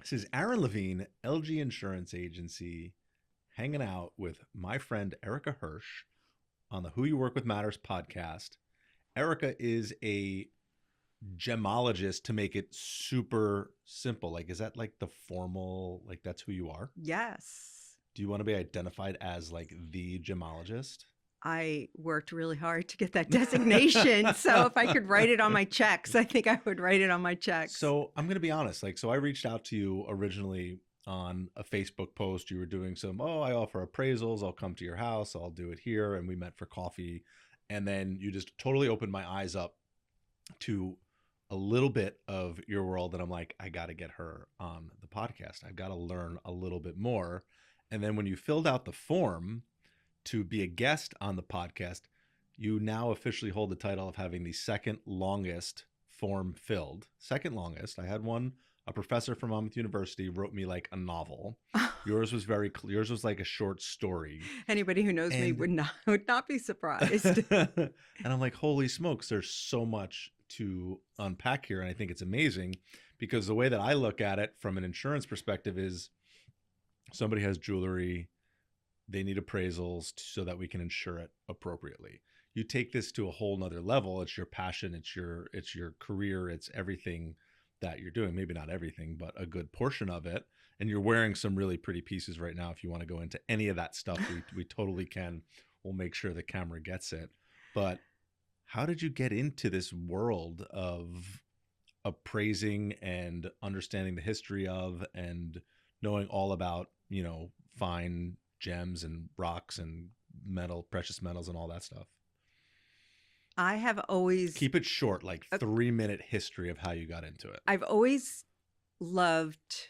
This is Aaron Levine, LG Insurance Agency, hanging out with my friend Erica Hirsch on the Who You Work With Matters podcast. Erica is a gemologist, to make it super simple. Like, is that like the formal, like that's who you are? Yes. Do you want to be identified as like the gemologist? I worked really hard to get that designation. So if I could write it on my checks, I think I would write it on my checks. So I'm going to be honest. So I reached out to you originally on a Facebook post. You were doing I offer appraisals. I'll come to your house. I'll do it here. And we met for coffee. And then you just totally opened my eyes up to a little bit of your world. And I'm like, I got to get her on the podcast. I've got to learn a little bit more. And then when you filled out the form to be a guest on the podcast, you now officially hold the title of having the second longest form filled. Second longest. I had one, a professor from Monmouth University wrote me like a novel. Yours was very clear. Yours was like a short story. Anybody who knows me would not be surprised. And I'm like, holy smokes, there's so much to unpack here. And I think it's amazing because the way that I look at it from an insurance perspective is somebody has jewelry, they need appraisals so that we can insure it appropriately. You take this to a whole nother level. It's your passion. It's your career. It's everything that you're doing. Maybe not everything, but a good portion of it. And you're wearing some really pretty pieces right now. If you want to go into any of that stuff, we totally can. We'll make sure the camera gets it. But how did you get into this world of appraising and understanding the history of and knowing all about, fine gems and rocks and precious metals and all that stuff? I have always... Keep it short, like 3-minute history of how you got into it. I've always loved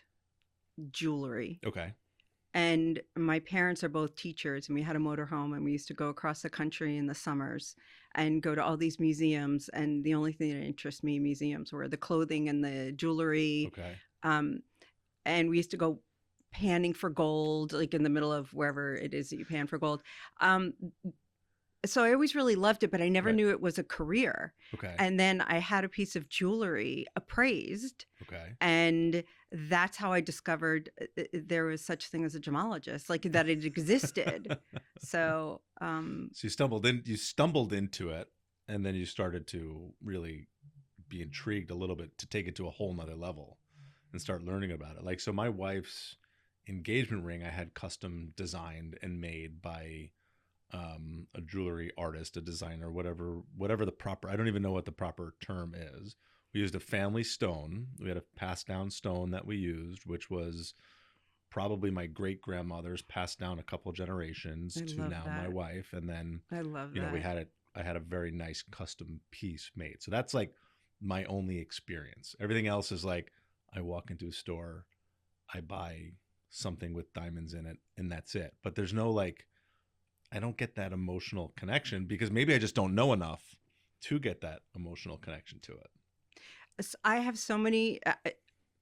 jewelry. Okay. And my parents are both teachers, and we had a motorhome, and we used to go across the country in the summers and go to all these museums. And the only thing that interested me in museums were the clothing and the jewelry. Okay. And we used to go panning for gold, like in the middle of wherever it is that you pan for gold. So I always really loved it, but I never knew it was a career. Okay. And then I had a piece of jewelry appraised. Okay. And that's how I discovered there was such a thing as a gemologist, like that it existed. So you stumbled into it, and then you started to really be intrigued a little bit to take it to a whole nother level and start learning about it. Like, so my wife's engagement ring I had custom designed and made by a jewelry artist, a designer, whatever the proper, I don't even know what the proper term is. We used a family stone. We had a passed down stone that we used, which was probably my great grandmother's, passed down a couple generations to now my wife. And then I love that. I had a very nice custom piece made. So that's like my only experience. Everything else is like, I walk into a store, I buy something with diamonds in it, and that's it. But there's no I don't get that emotional connection because maybe I just don't know enough to get that emotional connection to it. I have so many.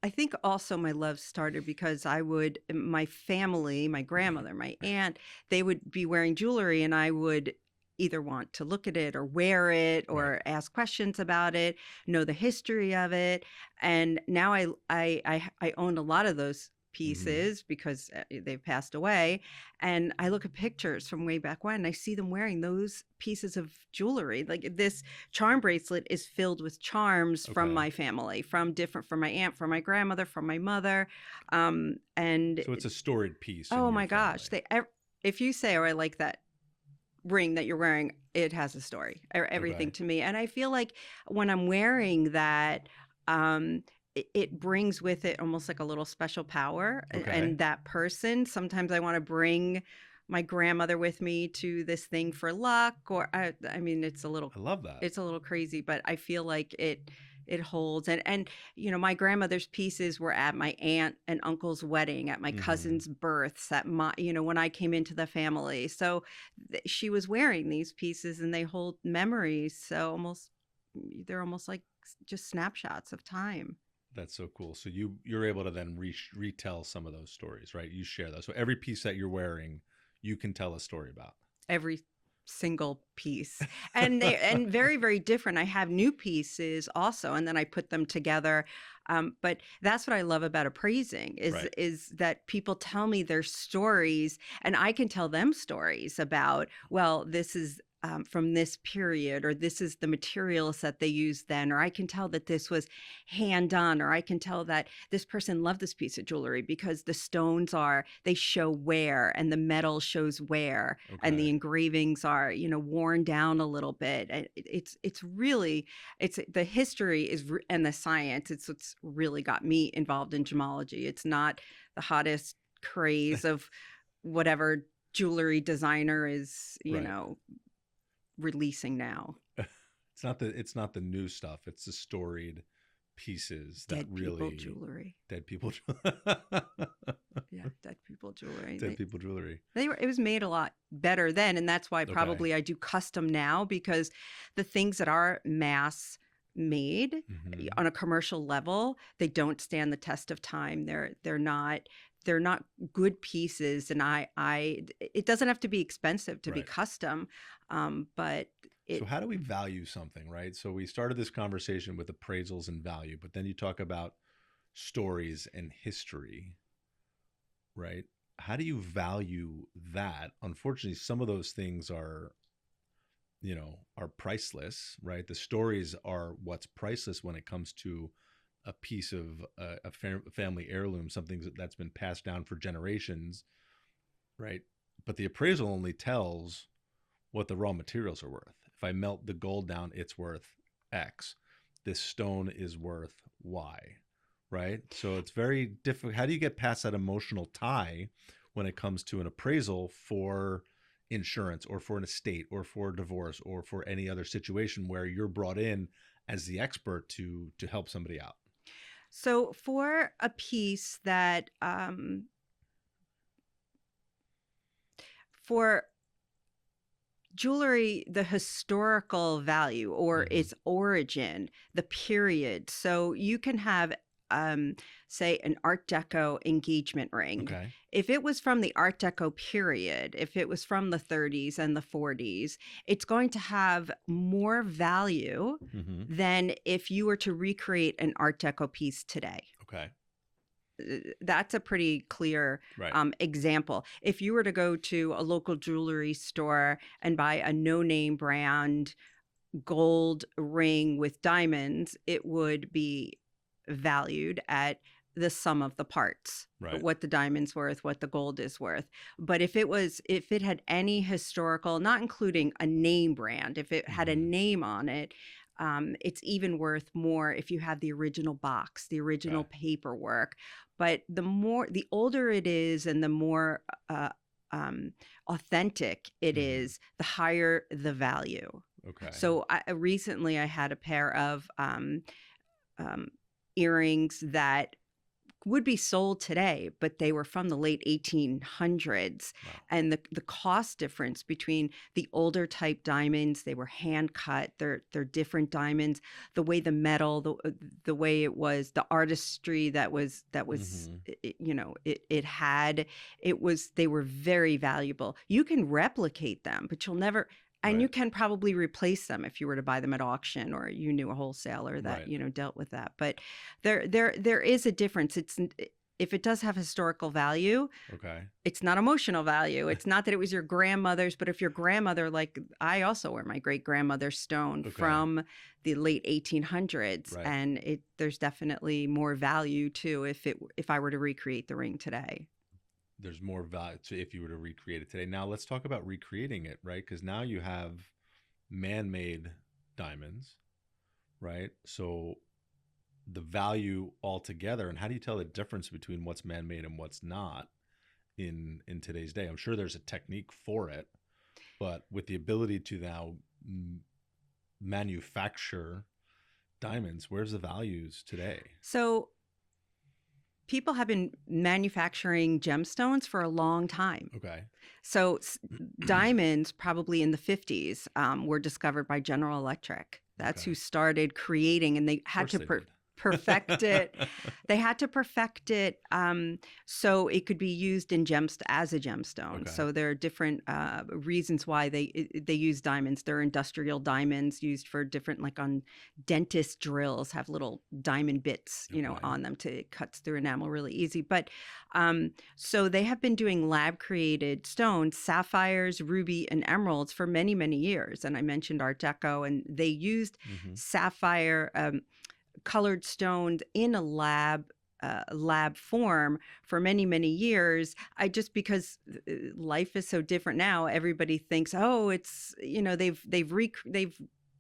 I think also my love started because my family, my grandmother, my aunt, they would be wearing jewelry, and I would either want to look at it or wear it or ask questions about it, know the history of it. And now I own a lot of those pieces because they've passed away. And I look at pictures from way back when, and I see them wearing those pieces of jewelry. Like this charm bracelet is filled with charms from my family, from my aunt, from my grandmother, from my mother. And so it's a storied piece. Oh my gosh. If you say, I like that ring that you're wearing, it has a story, everything to me. And I feel like when I'm wearing that, it brings with it almost like a little special power. And that person, sometimes I want to bring my grandmother with me to this thing for luck, or I mean, I love that. It's a little crazy, but I feel like it holds. And my grandmother's pieces were at my aunt and uncle's wedding, at my cousin's births, at my, when I came into the family. So she was wearing these pieces, and they hold memories. So they're almost like just snapshots of time. That's so cool. So you're able to then retell some of those stories, right? You share those. So every piece that you're wearing, you can tell a story about. Every single piece, and very, very different. I have new pieces also, and then I put them together. But that's what I love about appraising Right. is that people tell me their stories, and I can tell them stories about, well, this is from this period, or this is the materials that they used then, or I can tell that this was hand done, or I can tell that this person loved this piece of jewelry because the stones they show wear, and the metal shows wear, and the Okay. engravings are, worn down a little bit. It's really, it's the history and the science. It's what's really got me involved in gemology. It's not the hottest craze of whatever jewelry designer is, Right. releasing now. It's not the new stuff. It's the storied pieces that Dead people really jewelry. dead people. Yeah, dead people jewelry. Dead people jewelry. It was made a lot better then, and that's why Okay. probably I do custom now, because the things that are mass made Mhm. on a commercial level, they don't stand the test of time. They're not good pieces, and it doesn't have to be expensive to be Right. custom, but So how do we value something, right? So we started this conversation with appraisals and value, but then you talk about stories and history, right? How do you value that? Unfortunately, some of those things are priceless, right? The stories are what's priceless when it comes to a piece of a family heirloom, something that's been passed down for generations, right? But the appraisal only tells what the raw materials are worth. If I melt the gold down, it's worth X. This stone is worth Y, right? So it's very difficult. How do you get past that emotional tie when it comes to an appraisal for insurance, or for an estate, or for divorce, or for any other situation where you're brought in as the expert to help somebody out? So for a piece that for jewelry, the historical value or Mm-hmm. its origin, the period. So you can have, say, an Art Deco engagement ring. Okay. If it was from the Art Deco period, if it was from the 30s and the 40s, it's going to have more value Mm-hmm. than if you were to recreate an Art Deco piece today. Okay. That's a pretty clear Right. example. If you were to go to a local jewelry store and buy a no-name brand gold ring with diamonds, it would be valued at the sum of the parts, Right. what the diamond's worth, what the gold is worth. But if it had any historical, not including a name brand, if it had a Mhm. name on it, it's even worth more if you have the original box, the original Okay. paperwork. But the older it is, and the more authentic it Mhm. is, the higher the value. Okay. So recently I had a pair of earrings that would be sold today, but they were from the late 1800s. Wow. And the cost difference between the older type diamonds, they were hand cut, they're different diamonds, the way the metal, the way it was, the artistry that was Mhm. they were very valuable. You can replicate them, but you'll never. And you Right. can probably replace them if you were to buy them at auction, or you knew a wholesaler that Right. dealt with that. But there is a difference. If it does have historical value, Okay. it's not emotional value. It's not that it was your grandmother's, but if your grandmother, like I also wear my great grandmother's stone Okay. from the late 1800s, Right. and there's definitely more value too if I were to recreate the ring today. There's more value to if you were to recreate it today. Now let's talk about recreating it, right? Because now you have man-made diamonds, right? So the value altogether, and how do you tell the difference between what's man-made and what's not in today's day? I'm sure there's a technique for it, but with the ability to now manufacture diamonds, where's the values today? So people have been manufacturing gemstones for a long time. Okay. So diamonds, probably in the 50s, were discovered by General Electric. That's Okay. who started creating, and they Of had course to they did. perfect it. They had to perfect it so it could be used in as a gemstone. Okay. So there are different reasons why they use diamonds. There are industrial diamonds used for different, like on dentist drills, have little diamond bits, Okay. on them to cuts through enamel really easy. But so they have been doing lab created stones, sapphires, ruby, and emeralds for many, many years. And I mentioned Art Deco, and they used sapphire colored stones in a lab form for many, many years. Because life is so different now, everybody thinks, oh, it's,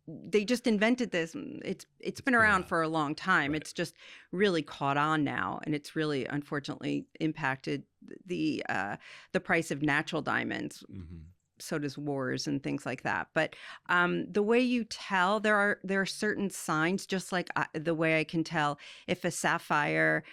they just invented this. It's been around for a long time. Right. It's just really caught on now, and it's really unfortunately impacted the price of natural diamonds. So does wars and things like that. But the way you tell, there are certain signs, just like the way I can tell if a sapphire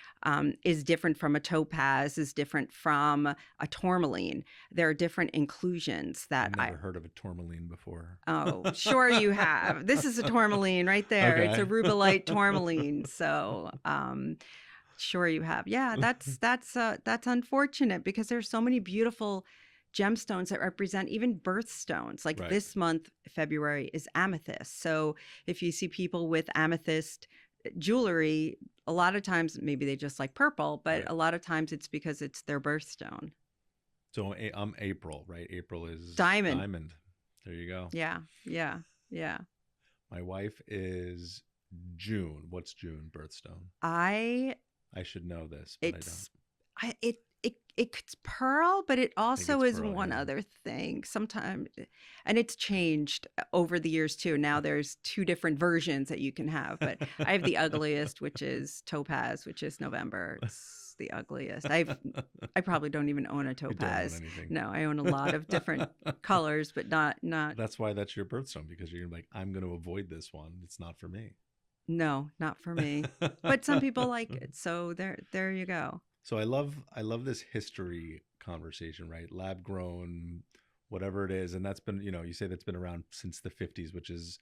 is different from a topaz, is different from a tourmaline. There are different inclusions that I've never heard of a tourmaline before. Oh, sure you have. This is a tourmaline right there. Okay. It's a rubellite tourmaline. So sure you have. Yeah, that's unfortunate because there's so many beautiful gemstones that represent even birthstones. Like this month, February, is amethyst. So if you see people with amethyst jewelry, a lot of times maybe they just like purple, but a lot of times it's because it's their birthstone. So I'm April, right? April is diamond. There you go. Yeah. My wife is June. What's June birthstone? I should know this, but I don't. It's pearl, but it also is pearl, one yeah. other thing sometimes, and it's changed over the years too. Now there's two different versions that you can have, but I have the ugliest, which is topaz, which is November. It's the ugliest. I probably don't even own a topaz. You don't own anything. No, I own a lot of different colors, but not. That's why that's your birthstone, because you're like, I'm going to avoid this one. It's not for me. No, not for me. But some people like it, so there you go. So I love this history conversation, right? Lab grown, whatever it is. And that's been, you say that's been around since the 50s, which is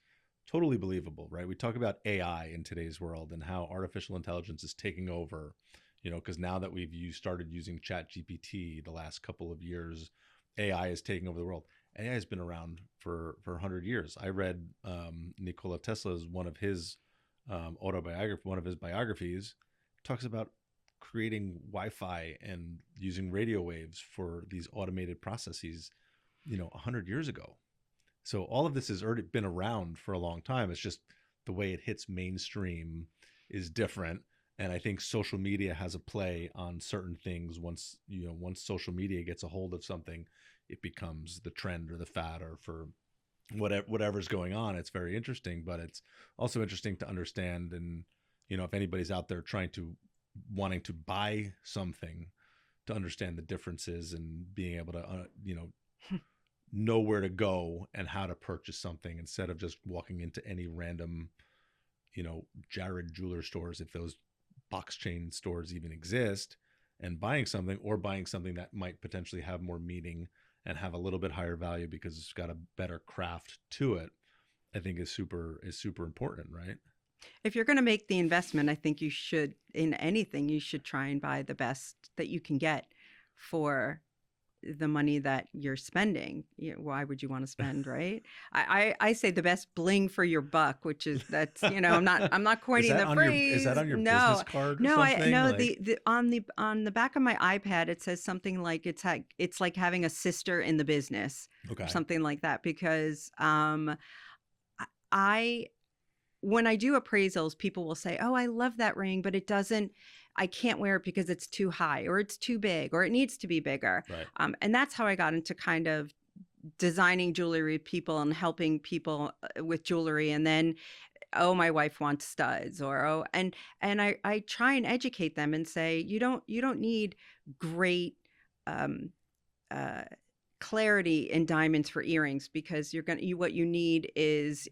totally believable, right? We talk about AI in today's world and how artificial intelligence is taking over, because now that we've started using ChatGPT the last couple of years, AI is taking over the world. AI has been around for 100 years. I read Nikola Tesla's one of his biographies talks about creating Wi-Fi and using radio waves for these automated processes, 100 years ago. So all of this has already been around for a long time. It's just the way it hits mainstream is different. And I think social media has a play on certain things. Once social media gets a hold of something, it becomes the trend or the fad, or for whatever's going on. It's very interesting, but it's also interesting to understand. And, if anybody's out there wanting to buy something, to understand the differences and being able to, know where to go and how to purchase something instead of just walking into any random, Jared jeweler stores, if those box chain stores even exist, and buying something that might potentially have more meaning and have a little bit higher value because it's got a better craft to it, I think is super important, right? If you're going to make the investment, I think you should try and buy the best that you can get for the money that you're spending. Why would you want to spend, right? I say the best bling for your buck, which is I'm not coining the phrase. Is that on your business card or something? On the back of my iPad it says something like it's like having a sister in the business, or something like that, because when I do appraisals, people will say, oh, I love that ring, but I can't wear it because it's too high, or it's too big, or it needs to be bigger. Right. And that's how I got into kind of designing jewelry with people and helping people with jewelry. And then, oh, my wife wants studs, or, and I try and educate them and say, you don't need great, clarity in diamonds for earrings, because what you need is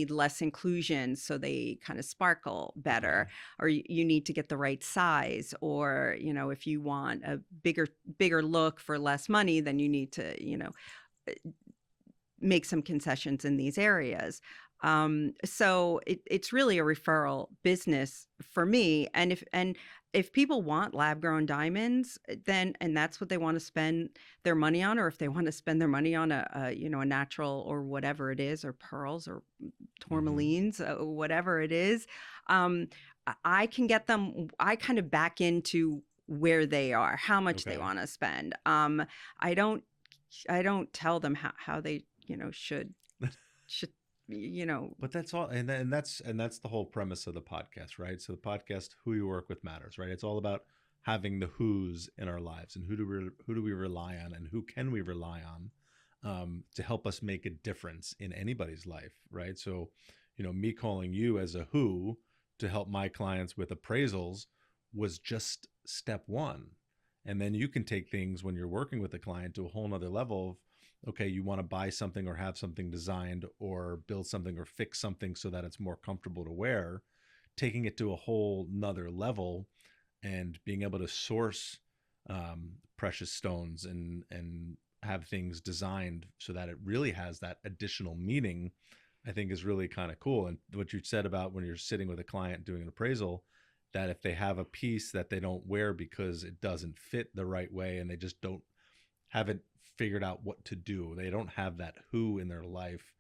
less inclusion so they kind of sparkle better, or you need to get the right size, or if you want a bigger look for less money, then you need to make some concessions in these areas. So it's really a referral business for me. And if people want lab grown diamonds, then and that's what they want to spend their money on, or if they want to spend their money on a natural or whatever it is, or pearls or tourmalines, whatever it is, um, I can get them. I kind of back into where they are, how much they Okay. want to spend. I don't I don't tell them how they should But that's all, and that's the whole premise of the podcast, right? So the podcast, who you work with matters, right? It's all about having the who's in our lives, and who do we rely on, and who can we rely on to help us make a difference in anybody's life, right? So, me calling you as a who to help my clients with appraisals was just step one, and then you can take things when you're working with a client to a whole nother level of, okay, you want to buy something or have something designed or build something or fix something so that it's more comfortable to wear, taking it to a whole nother level and being able to source precious stones and have things designed so that it really has that additional meaning, I think is really kind of cool. And what you said about when you're sitting with a client doing an appraisal, that if they have a piece that they don't wear because it doesn't fit the right way and they just haven't figured out what to do, they don't have that who in their life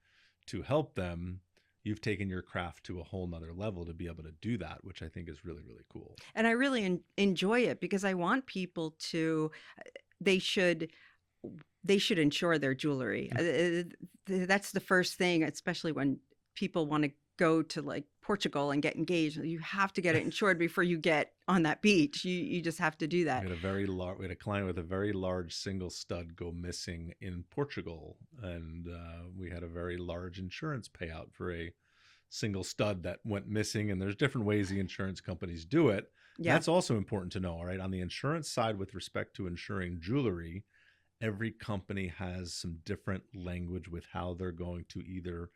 to help them, you've taken your craft to a whole nother level to be able to do that, which I think is really, really cool. And I really enjoy it because I want people to they should insure their jewelry. That's the first thing, especially when people want to go to like Portugal and get engaged. You have to get it insured before you get on that beach. You just have to do that. We had a client with a very large single stud go missing in Portugal, and we had a very large insurance payout for a single stud that went missing. And there's different ways the insurance companies do it. Yeah. That's also important to know. All right, on the insurance side, with respect to insuring jewelry, every company has some different language with how they're going to either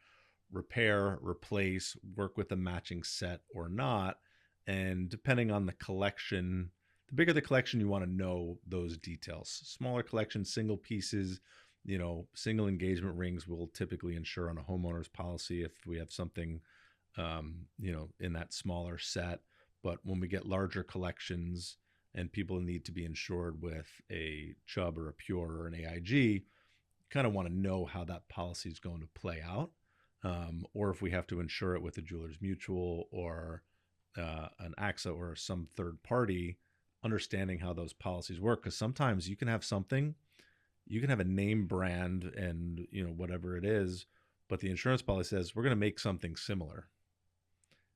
repair, replace, work with a matching set or not. And depending on the collection, the bigger the collection, you want to know those details. Smaller collection, single pieces, single engagement rings will typically insure on a homeowner's policy if we have something, in that smaller set. But when we get larger collections and people need to be insured with a Chubb or a Pure or an AIG, you kind of want to know how that policy is going to play out. Or if we have to insure it with a Jeweler's Mutual or an AXA or some third party, understanding how those policies work. Because sometimes you can have a name brand and whatever it is, but the insurance policy says we're going to make something similar.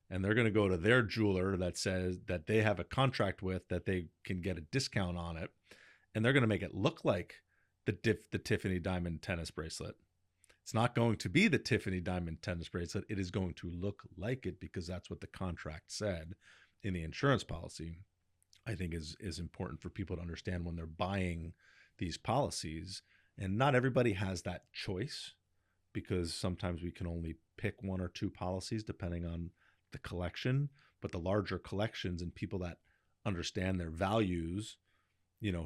And they're going to go to their jeweler that says that they have a contract with, that they can get a discount on it. And they're going to make it look like the Tiffany diamond tennis bracelet. It's not going to be the Tiffany diamond tennis bracelet. It is going to look like it because that's what the contract said in the insurance policy. I think is important for people to understand when they're buying these policies. And not everybody has that choice, because sometimes we can only pick one or two policies depending on the collection. But the larger collections and people that understand their values,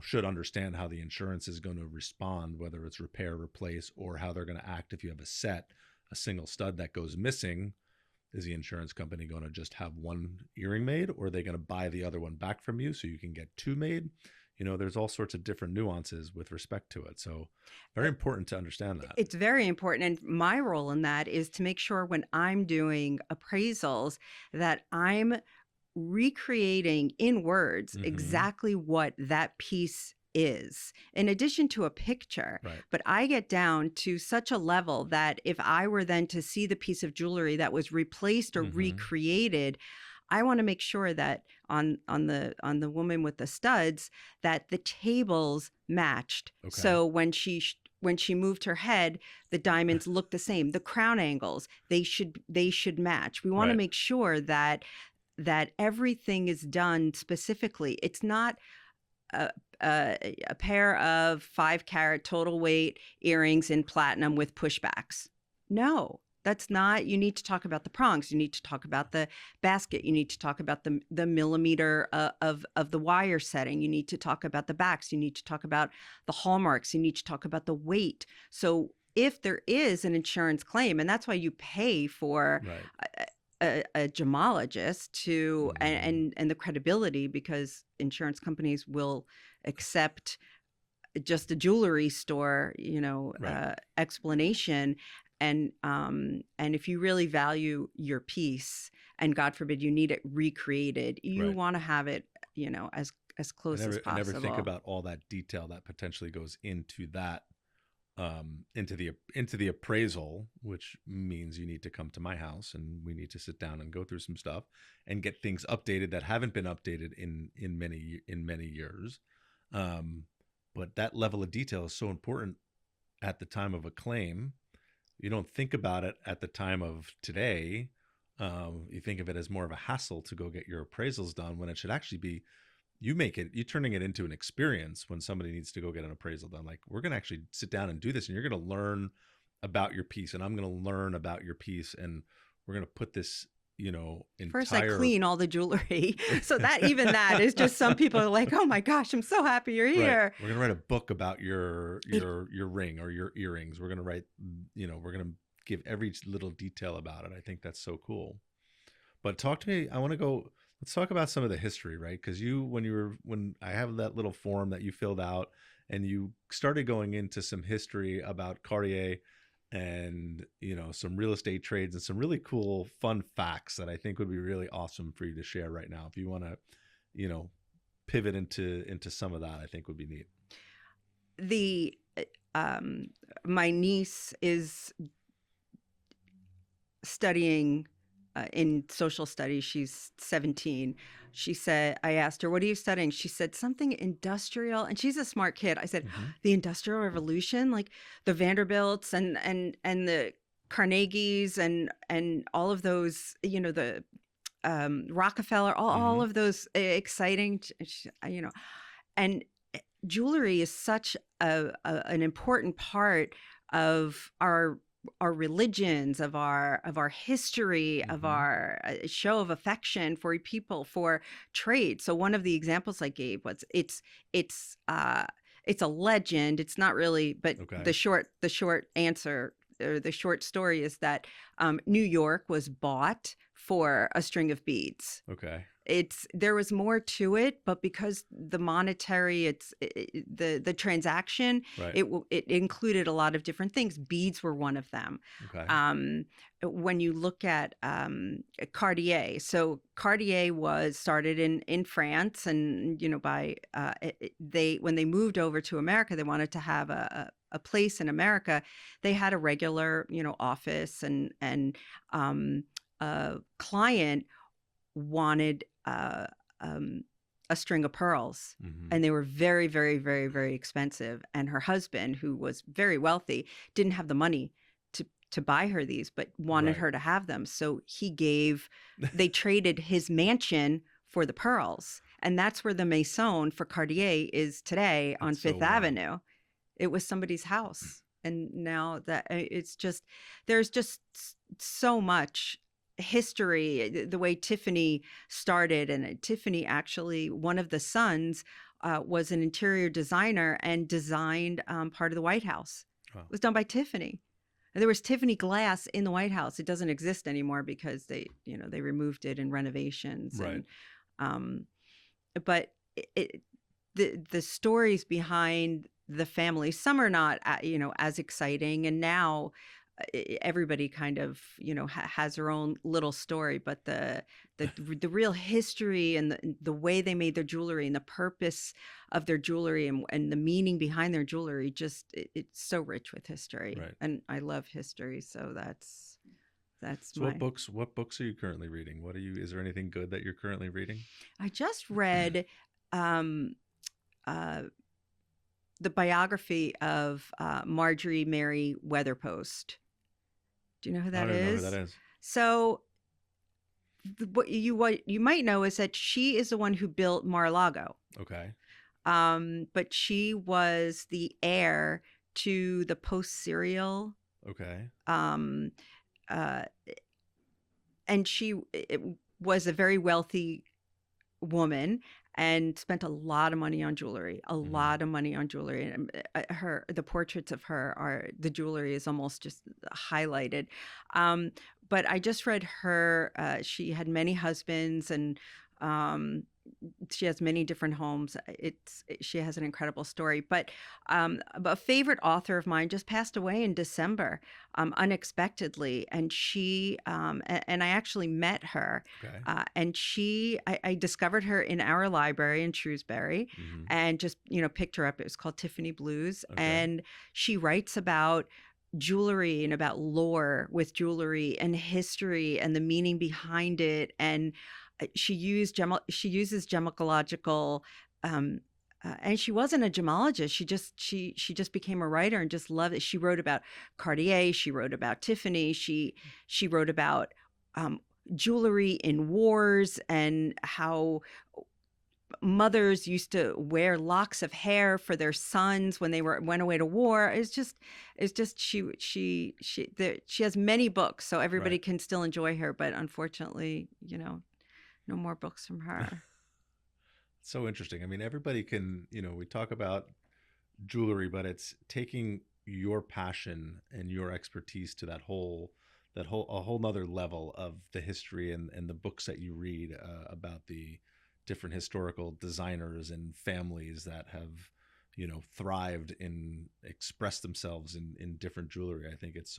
should understand how the insurance is going to respond, whether it's repair, replace, or how they're going to act if you have a single stud that goes missing. Is the insurance company going to just have one earring made, or are they going to buy the other one back from you so you can get two made? There's all sorts of different nuances with respect to it. So very important to understand that. It's very important. And my role in that is to make sure when I'm doing appraisals that I'm recreating in words exactly what that piece is, in addition to a picture. Right. But I get down to such a level that if I were then to see the piece of jewelry that was replaced or recreated, I want to make sure that on the woman with the studs, that the tables matched. Okay. So when she moved her head, the diamonds look the same. The crown angles, they should match. We want to make sure that everything is done specifically. It's not a pair of 5-carat total weight earrings in platinum with pushbacks. No. That's not. You need to talk about the prongs. You need to talk about the basket. You need to talk about the millimeter of the wire setting. You need to talk about the backs. You need to talk about the hallmarks. You need to talk about the weight. So if there is an insurance claim, and that's why you pay for Right. a gemologist to, Mhm. and the credibility, because insurance companies will accept just a jewelry store, Right. explanation. And if you really value your piece, and God forbid you need it recreated, you Right. want to have it, as close as I never think possible. about all that detail that potentially goes into that, into the appraisal, which means you need to come to my house and we need to sit down and go through some stuff and get things updated that haven't been updated in many years. Um, but that level of detail is so important at the time of a claim. You don't think about it at the time of today. You think of it as more of a hassle to go get your appraisals done, when it should actually be, you turning it into an experience when somebody needs to go get an appraisal done. Like, we're going to actually sit down and do this, and you're going to learn about your piece, and I'm going to learn about your piece, and we're going to put this, First, I entire clean all the jewelry. So that, even that is just, some people are like, oh my gosh, I'm so happy you're right. here. We're going to write a book about your It, ring or your earrings. We're going to write, we're going to give every little detail about it. I think that's so cool. But talk to me. Let's talk about some of the history, right? Because when I have that little form that you filled out, and you started going into some history about Cartier, and, some real estate trades and some really cool, fun facts that I think would be really awesome for you to share right now. If you want to, you know, pivot into some of that, I think would be neat. the My niece is studying in social studies. She's 17. I asked her, what are you studying? She said something industrial, and she's a smart kid. I said, Mm-hmm. the Industrial Revolution, like the Vanderbilts and the Carnegies and all of those, the Rockefeller, all Mm-hmm. of those exciting, and jewelry is such an important part of our religions, of our history, of Mm-hmm. our show of affection for people, for trade. So one of the examples I gave was, it's a legend. It's not really, but Okay. the short answer, or the short story, is that New York was bought for a string of beads. Okay. There was more to it, but because the monetary, the transaction, Right. it included a lot of different things. Beads were one of them. Okay. When you look at Cartier, so Cartier was started in France, and by when they moved over to America, they wanted to have a place in America. They had a regular office, and a client wanted a string of pearls, Mm-hmm. and they were very, very, very, very expensive. And her husband, who was very wealthy, didn't have the money to buy her these, but wanted Right. her to have them. So they traded his mansion for the pearls, and that's where the Maison for Cartier is today on That's so Fifth wild. Avenue. It was somebody's house, and now that there's just so much history. The way Tiffany started, and Tiffany, actually, one of the sons was an interior designer and designed part of the White House. Wow. It was done by Tiffany. And there was Tiffany glass in the White House. It doesn't exist anymore because they removed it in renovations. Right. And but the stories behind the family, some are not as exciting, and now everybody kind of has their own little story, but the real history, and the way they made their jewelry, and the purpose of their jewelry, and the meaning behind their jewelry, just it's so rich with history. Right. And I love history, so that's So what books are you currently reading? Is there anything good that you're currently reading? I just read the biography of Marjorie Mary Weatherpost. Do you know who that I don't even know who is? that is. So what you might know is that she is the one who built Mar-a-Lago. Okay. But she was the heir to the Post cereal. Okay. And she was a very wealthy woman, and spent a lot of money on jewelry, a Hmm. lot of money on jewelry. And the portraits of her the jewelry is almost just highlighted. Um, but I just read her, she had many husbands, and um, she has many different homes. She has an incredible story. But a favorite author of mine just passed away in December, unexpectedly, and and I actually met her, Okay. and I discovered her in our library in Shrewsbury, Hmm. and just picked her up. It was called Tiffany Blues, Okay. and she writes about jewelry and about lore with jewelry and history and the meaning behind it. And she uses gemological, um and she wasn't a gemologist. She just became a writer and just loved it. She wrote about Cartier, she wrote about Tiffany, she wrote about um jewelry in wars, and how mothers used to wear locks of hair for their sons when they went away to war. It's just she has many books, so everybody Right. can still enjoy her. But unfortunately, no more books from her. So interesting. I mean, everybody can, we talk about jewelry, but it's taking your passion and your expertise to a whole nother level of the history and the books that you read about the different historical designers and families that have, thrived and expressed themselves in different jewelry. I think it's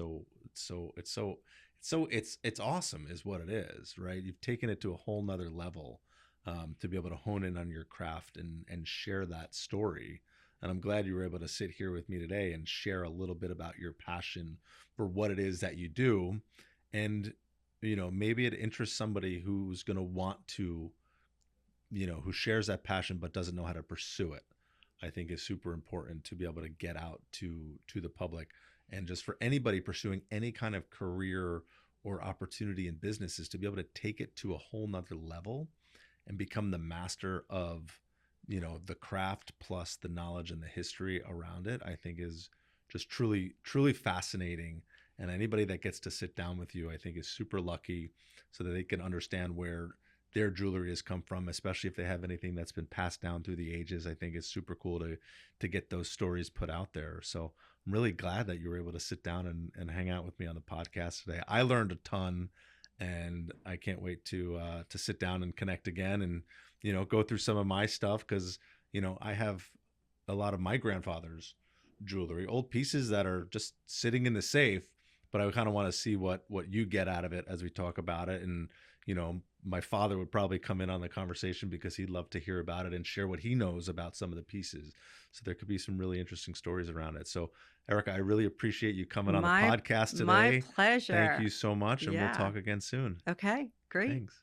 awesome is what it is, right? You've taken it to a whole nother level, to be able to hone in on your craft and share that story. And I'm glad you were able to sit here with me today and share a little bit about your passion for what it is that you do. And, maybe it interests somebody who's going to want to, who shares that passion but doesn't know how to pursue it. I think is super important to be able to get out to the public. And just for anybody pursuing any kind of career or opportunity in business is to be able to take it to a whole nother level and become the master of, the craft plus the knowledge and the history around it. I think is just truly fascinating. And anybody that gets to sit down with you, I think, is super lucky, so that they can understand where their jewelry has come from, especially if they have anything that's been passed down through the ages. I think it's super cool to get those stories put out there. So I'm really glad that you were able to sit down and hang out with me on the podcast today. I learned a ton, and I can't wait to sit down and connect again, and go through some of my stuff, because I have a lot of my grandfather's jewelry, old pieces that are just sitting in the safe, but I kind of want to see what you get out of it as we talk about it. And my father would probably come in on the conversation because he'd love to hear about it and share what he knows about some of the pieces. So there could be some really interesting stories around it. So Erica, I really appreciate you coming on the My podcast my today. Thank pleasure. you so much, and we'll Yeah. talk again soon. Okay, great. Thanks.